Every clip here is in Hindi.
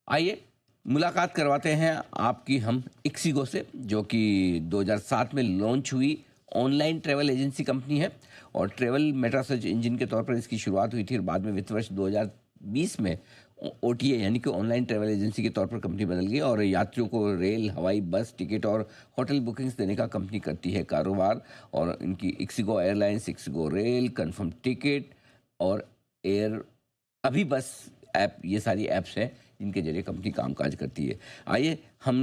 आइए मुलाकात करवाते हैं आपकी हम इक्सिगो से, जो कि 2007 में लॉन्च हुई ऑनलाइन ट्रैवल एजेंसी कंपनी है। और ट्रैवल मेटा सर्च इंजन के तौर पर इसकी शुरुआत हुई थी और बाद में वित्त वर्ष 2020 में ओटीए यानी कि ऑनलाइन ट्रैवल एजेंसी के तौर पर कंपनी बदल गई और यात्रियों को रेल, हवाई, बस टिकट और होटल बुकिंग्स देने का कंपनी करती है कारोबार। और इनकी ixigo airlines, ixigo rail, confirm ticket और एयर अभी बस ऐप, ये सारी ऐप्स हैं जिनके जरिए कंपनी कामकाज करती है। आइए हम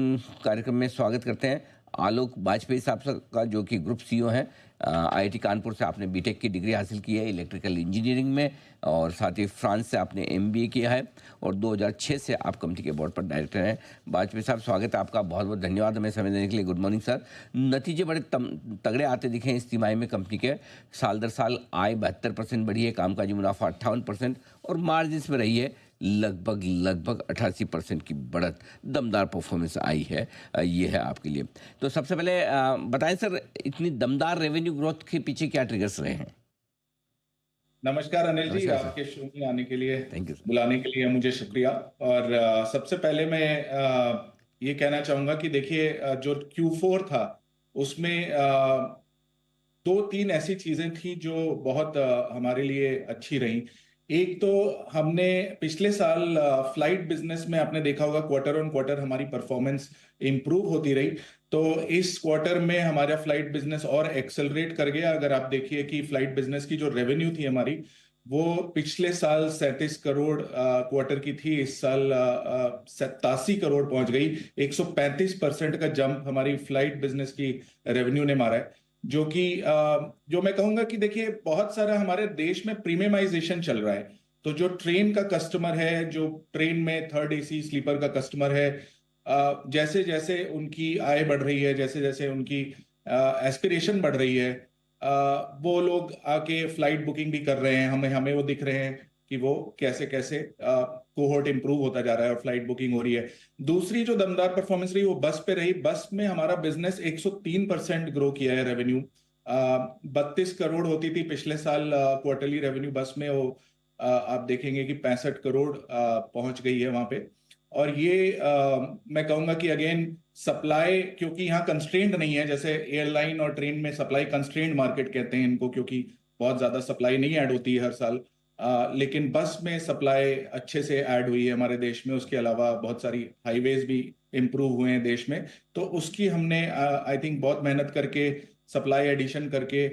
कार्यक्रम में स्वागत करते हैं आलोक बाजपेयी साहब का, जो कि ग्रुप सीईओ हैं। आईआईटी कानपुर से आपने बीटेक की डिग्री हासिल की है इलेक्ट्रिकल इंजीनियरिंग में, और साथ ही फ्रांस से आपने एमबीए किया है और 2006 से आप कंपनी के बोर्ड पर डायरेक्टर हैं। बाजपेयी साहब, स्वागत है आपका, बहुत बहुत धन्यवाद हमें समय देने के लिए। Good morning sir. नतीजे बड़े तगड़े आते दिखे हैं इस तिमाही में कंपनी के। साल दर साल आय 72% बढ़ी है, कामकाजी मुनाफा 58% और मार्जिन में रही है लगभग 88% की बढ़त, दमदार परफॉर्मेंस आई है। ये है आपके लिए। तो सबसे पहले बताएं सर, इतनी दमदार रेवेन्यू ग्रोथ के पीछे क्या ट्रिगर्स रहे हैं? नमस्कार अनिल जी, नमस्कार सर। आपके शो में आने के लिए, थैंक यू सर। बुलाने के लिए मुझे शुक्रिया। और सबसे पहले मैं ये कहना चाहूंगा कि देखिए, जो Q4 था उसमें दो तीन ऐसी चीजें थी जो बहुत हमारे लिए अच्छी रही। एक तो हमने पिछले साल फ्लाइट बिजनेस में आपने देखा होगा, क्वार्टर ऑन क्वार्टर हमारी परफॉर्मेंस इंप्रूव होती रही। तो इस क्वार्टर में हमारा फ्लाइट बिजनेस और एक्सेलरेट कर गया। अगर आप देखिए कि फ्लाइट बिजनेस की जो रेवेन्यू थी हमारी, वो पिछले साल 37 करोड़ क्वार्टर की थी, इस साल 87 करोड़ पहुंच गई। 135% का जंप हमारी फ्लाइट बिजनेस की रेवेन्यू ने मारा है। जो कि जो मैं कहूंगा कि देखिए, बहुत सारा हमारे देश में प्रीमियमाइजेशन चल रहा है। तो जो ट्रेन का कस्टमर है, जो ट्रेन में थर्ड एसी स्लीपर का कस्टमर है, जैसे जैसे उनकी आय बढ़ रही है, जैसे जैसे उनकी एस्पिरेशन बढ़ रही है, वो लोग आके फ्लाइट बुकिंग भी कर रहे हैं। हमें हमें वो दिख रहे हैं कि वो कैसे कैसे कोहोर्ट इंप्रूव होता जा रहा है और फ्लाइट बुकिंग हो रही है। दूसरी जो दमदार परफॉर्मेंस रही वो बस पे रही। बस में हमारा बिजनेस 103% ग्रो किया है। रेवेन्यू 32 करोड़ होती थी पिछले साल क्वार्टरली रेवेन्यू बस में, वो आप देखेंगे कि 65 करोड़ पहुंच गई है वहां पे। और ये मैं कहूंगा कि अगेन सप्लाई, क्योंकि यहाँ कंस्ट्रेंट नहीं है, जैसे एयरलाइन और ट्रेन में सप्लाई कंस्ट्रेंट मार्केट कहते हैं इनको, क्योंकि बहुत ज्यादा सप्लाई नहीं ऐड होती है हर साल। लेकिन बस में सप्लाई अच्छे से ऐड हुई है हमारे देश में। उसके अलावा बहुत सारी हाईवेज भी इंप्रूव हुए हैं देश में। तो उसकी हमने आई थिंक बहुत मेहनत करके, सप्लाई एडिशन करके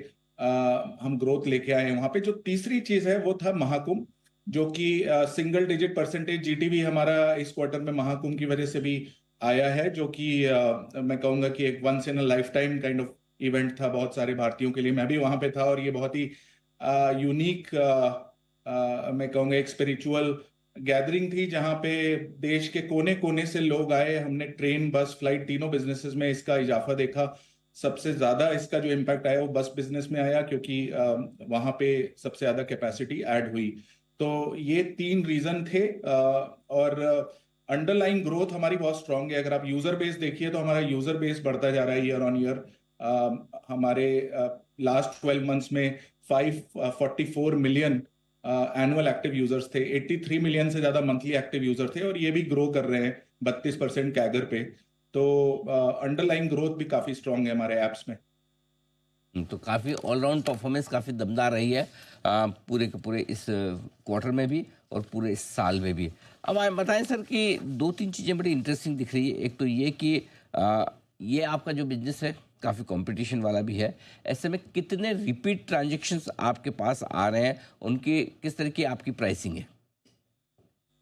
हम ग्रोथ लेके आए हैं वहां पे। जो तीसरी चीज है वो था महाकुंभ, जो कि सिंगल डिजिट परसेंटेज जीटीवी हमारा इस क्वार्टर में महाकुंभ की वजह से भी आया है। जो कि मैं कहूंगा कि एक once in a lifetime kind of event था बहुत सारे भारतीयों के लिए। मैं भी वहां पे था और ये बहुत ही यूनिक, मैं कहूंगा एक स्पिरिचुअल गैदरिंग थी, जहां पे देश के कोने कोने से लोग आए। हमने ट्रेन, बस, फ्लाइट तीनों बिजनेसेस में इसका इजाफा देखा। सबसे ज्यादा इसका जो इम्पैक्ट आया वो बस बिजनेस में आया, क्योंकि वहां पे सबसे ज्यादा कैपेसिटी ऐड हुई। तो ये तीन रीजन थे। और अंडरलाइन ग्रोथ हमारी बहुत स्ट्रांग है। अगर आप यूजर बेस देखिए तो हमारा यूजर बेस बढ़ता जा रहा है ईयर ऑन ईयर। हमारे लास्ट 12 मंथ्स में 544 मिलियन एनुअल एक्टिव यूजर्स थे। 83 मिलियन से ज्यादा मंथली एक्टिव यूजर थे, और ये भी ग्रो कर रहे हैं 32% कैगर पे। तो अंडरलाइन ग्रोथ भी काफी स्ट्रांग है हमारे एप्स में। तो काफ़ी ऑलराउंड परफॉर्मेंस काफ़ी दमदार रही है पूरे के पूरे इस क्वार्टर में भी और पूरे इस साल में भी। अब आप बताएं सर कि दो तीन चीज़ें बड़ी इंटरेस्टिंग दिख रही है। एक तो ये कि ये आपका जो बिजनेस है काफ़ी कंपटीशन वाला भी है। ऐसे में कितने रिपीट ट्रांजेक्शन्स आपके पास आ रहे हैं, उनकी किस तरह की आपकी प्राइसिंग है?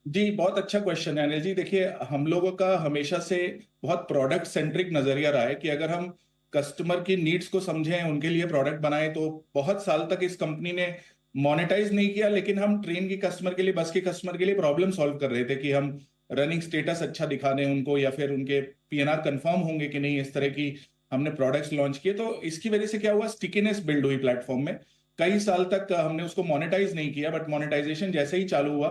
जी, बहुत अच्छा क्वेश्चन है अनिल जी। देखिए, हम लोगों का हमेशा से बहुत प्रोडक्ट सेंट्रिक नजरिया रहा है कि अगर हम कस्टमर की नीड्स को समझें, उनके लिए प्रोडक्ट बनाएं। तो बहुत साल तक इस कंपनी ने मोनेटाइज नहीं किया, लेकिन हम ट्रेन की कस्टमर के लिए, बस के कस्टमर के लिए प्रॉब्लम सॉल्व कर रहे थे कि हम रनिंग स्टेटस अच्छा दिखा दें उनको, या फिर उनके पीएनआर कंफर्म होंगे कि नहीं। इस तरह की हमने प्रोडक्ट्स लॉन्च किए। तो इसकी वजह से क्या हुआ, स्टिकीनेस बिल्ड हुई प्लेटफॉर्म में। कई साल तक हमने उसको मोनेटाइज नहीं किया, बट मोनेटाइजेशन जैसे ही चालू हुआ,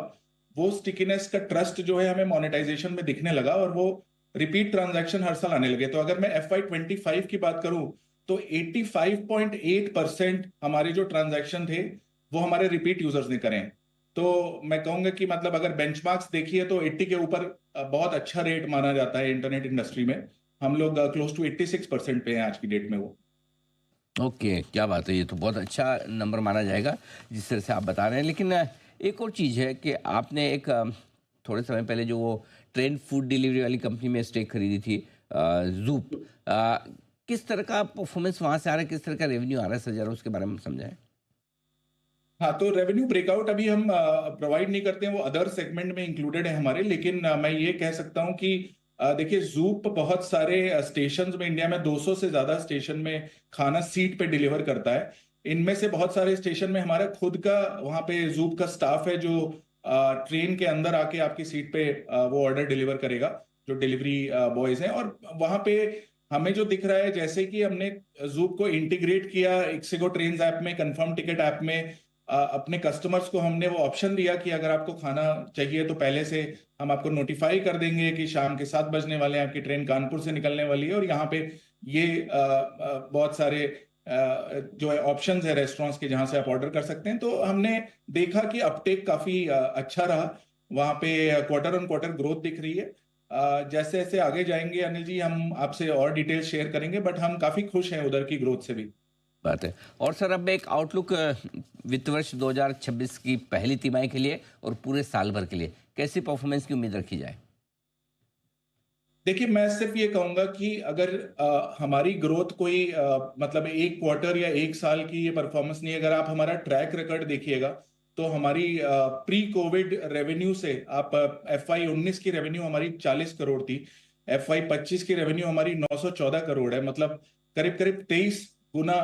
वो स्टिकीनेस का ट्रस्ट जो है हमें मोनेटाइजेशन में दिखने लगा, और वो रिपीट ट्रांजैक्शन हर साल आने लगे। तो अगर मैं FY25 की बात करूं, तो 85.8% हमारे जो ट्रांजैक्शन थे वो हमारे रिपीट यूजर्स ने करें। तो मैं कहूंगा कि मतलब अगर बेंचमार्क्स देखिए तो 80 के ऊपर बहुत अच्छा रेट माना जाता है इंटरनेट इंडस्ट्री में। हम लोग क्लोज टू 86% पे हैं आज की डेट में वो। ओके, क्या बात है! ये तो बहुत अच्छा नंबर माना जाएगा, जिस तरह से आप बता रहे हैं। लेकिन एक और चीज़ है कि आपने एक थोड़े समय पहले जो वो ट्रेंड फूड डिलीवरी वाली कंपनी में स्टेक खरीदी थी ज़ूप। किस तरह का परफॉर्मेंस वहाँ से आ रहा है, किस तरह का रेवेन्यू आ रहा है सर, ज़रा उसके बारे में समझाएँ? हाँ, तो रेवेन्यू ब्रेकआउट अभी हम प्रोवाइड नहीं करते हैं, वो अदर सेगमेंट में इंक्लूडेड है हमारे। लेकिन मैं ये कह सकता हूँ कि देखिए, जूप बहुत सारे स्टेशंस में, इंडिया में 200 से ज्यादा स्टेशन में खाना सीट पे डिलीवर करता है। इनमें से बहुत सारे स्टेशन में हमारा खुद का वहाँ पे जूप का स्टाफ है, जो ट्रेन के अंदर आके आपकी सीट पे वो ऑर्डर डिलीवर करेगा, जो डिलीवरी बॉयज हैं। और वहाँ पे हमें जो दिख रहा है, जैसे कि हमने जूप को इंटीग्रेट किया इक्सिगो ट्रेन्स ऐप में, कंफर्म टिकट ऐप में, अपने कस्टमर्स को हमने वो ऑप्शन दिया कि अगर आपको खाना चाहिए तो पहले से हम आपको नोटिफाई कर देंगे कि शाम के 7 बजने वाले हैं, आपकी ट्रेन कानपुर से निकलने वाली है। और यहाँ पे ये बहुत सारे जो है ऑप्शंस है रेस्टोरेंट्स के, जहां से आप ऑर्डर कर सकते हैं। तो हमने देखा कि अपटेक काफी अच्छा रहा वहाँ पे। क्वार्टर ऑन क्वार्टर ग्रोथ दिख रही है। जैसे जैसे आगे जाएंगे अनिल जी, हम आपसे और डिटेल्स शेयर करेंगे, बट हम काफी खुश हैं उधर की ग्रोथ से भी। बात है। और सर अब एक आउटलुक वित्त वर्ष 2026 की पहली तिमाही के लिए और पूरे साल भर के लिए कैसी परफॉर्मेंस की उम्मीद रखी जाए? देखिए, मैं सिर्फ ये कहूंगा कि अगर हमारी ग्रोथ कोई मतलब एक क्वार्टर या एक साल की ये परफॉर्मेंस नहीं, अगर आप हमारा ट्रैक रिकॉर्ड देखिएगा तो हमारी प्री कोविड रेवेन्यू से, आप FY 19 की रेवेन्यू हमारी 40 करोड़ थी, FY 25 की रेवेन्यू हमारी 914 करोड़ है। मतलब करीब करीब 23 गुना,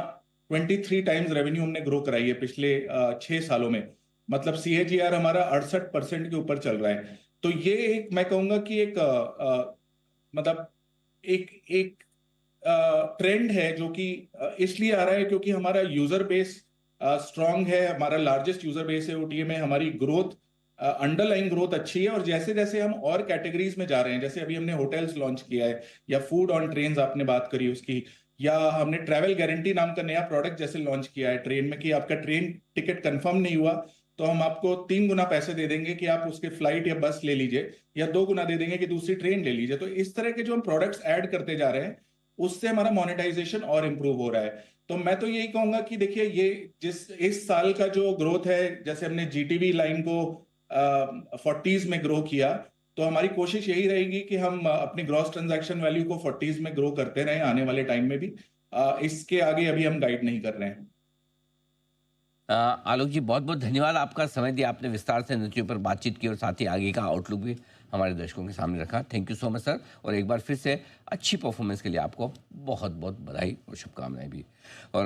23 टाइम्स रेवेन्यू हमने ग्रो कराई है पिछले 6 सालों में। मतलब CAGR हमारा 68% के ऊपर चल रहा है। तो ये एक, मैं कहूंगा कि एक मतलब एक एक ट्रेंड है जो कि इसलिए आ रहा है क्योंकि हमारा यूजर बेस स्ट्रांग है, हमारा लार्जेस्ट यूजर बेस है OTA में, हमारी ग्रोथ, अंडरलाइन ग्रोथ अच्छी है। और जैसे जैसे हम और कैटेगरीज में जा रहे हैं, जैसे अभी हमने होटल्स लॉन्च किया है, या फूड ऑन ट्रेन आपने बात करी उसकी, या हमने ट्रैवल गारंटी नाम का नया प्रोडक्ट जैसे लॉन्च किया है ट्रेन में, कि आपका ट्रेन टिकट कंफर्म नहीं हुआ तो हम आपको 3 गुना पैसे दे देंगे कि आप उसके फ्लाइट या बस ले लीजिए, या 2 गुना दे देंगे कि दूसरी ट्रेन ले लीजिए। तो इस तरह के जो हम प्रोडक्ट्स ऐड करते जा रहे हैं, उससे हमारा मोनेटाइजेशन और इम्प्रूव हो रहा है। तो मैं तो यही कहूंगा कि देखिए, ये जिस इस साल का जो ग्रोथ है, जैसे हमने GTV लाइन को 40s में ग्रो किया, तो हमारी कोशिश यही रहेगी कि हम अपनी ग्रॉस ट्रांजैक्शन वैल्यू को 40s में ग्रो करते रहें आने वाले टाइम में भी। इसके आगे अभी हम गाइड नहीं कर रहे हैं। आलोक जी, बहुत बहुत धन्यवाद, आपका समय दिया, आपने विस्तार से नृत्यों पर बातचीत की और साथ ही आगे का आउटलुक भी हमारे दर्शकों के सामने रखा। Thank you so much sir. और एक बार फिर से अच्छी परफॉर्मेंस के लिए आपको बहुत बहुत बधाई और शुभकामनाएं भी। और